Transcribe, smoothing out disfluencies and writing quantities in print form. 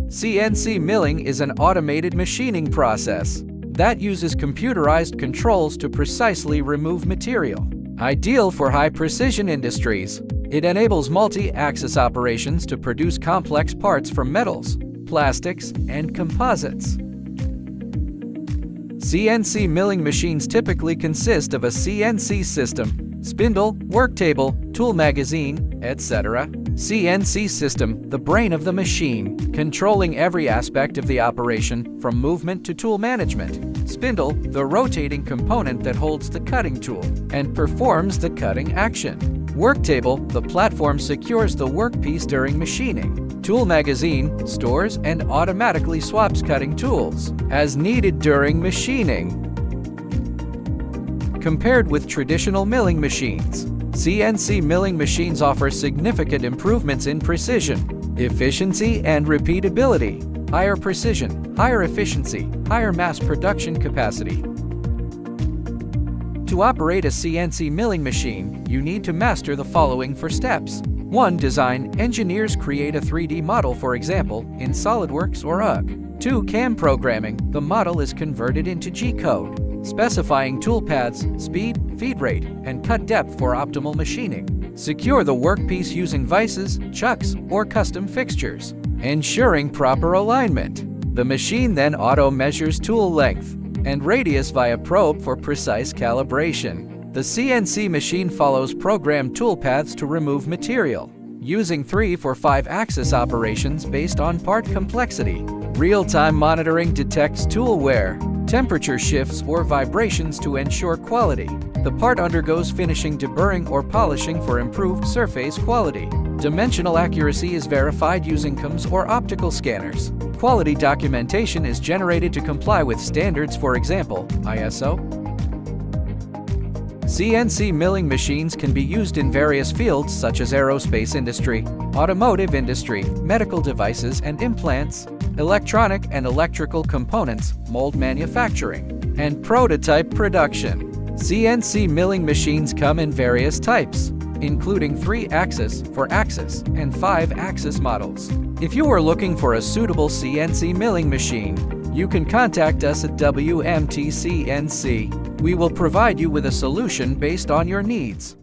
CNC milling is an automated machining process that uses computerized controls to precisely remove material. Ideal for high-precision industries, it enables multi-axis operations to produce complex parts from metals, plastics, and composites. CNC milling machines typically consist of a CNC system, spindle, work table, tool magazine, etc. CNC system, the brain of the machine, controlling every aspect of the operation from movement to tool management. Spindle, the rotating component that holds the cutting tool and performs the cutting action. Work table, the platform secures the workpiece during machining. Tool magazine, stores and automatically swaps cutting tools as needed during machining. Compared with traditional milling machines, CNC milling machines offer significant improvements in precision, efficiency, and repeatability. Higher precision, higher efficiency, higher mass production capacity. To operate a CNC milling machine, you need to master the following 4 steps. 1. Design. Engineers create a 3D model, for example, in SolidWorks or UG. 2. CAM programming. The model is converted into G-code, specifying tool paths, speed, feed rate, and cut depth for optimal machining. Secure the workpiece using vices, chucks, or custom fixtures, ensuring proper alignment. The machine then auto-measures tool length and radius via probe for precise calibration. The CNC machine follows programmed toolpaths to remove material, using 3 for 5-axis operations based on part complexity. Real-time monitoring detects tool wear, temperature shifts, or vibrations to ensure quality. The part undergoes finishing, deburring, or polishing for improved surface quality. Dimensional accuracy is verified using CAMs or optical scanners. Quality documentation is generated to comply with standards, for example, ISO. CNC milling machines can be used in various fields such as aerospace industry, automotive industry, medical devices and implants, electronic and electrical components, mold manufacturing, and prototype production. CNC milling machines come in various types, including 3-axis, 4-axis, and 5-axis models. If you are looking for a suitable CNC milling machine, you can contact us at WMT CNC. We will provide you with a solution based on your needs.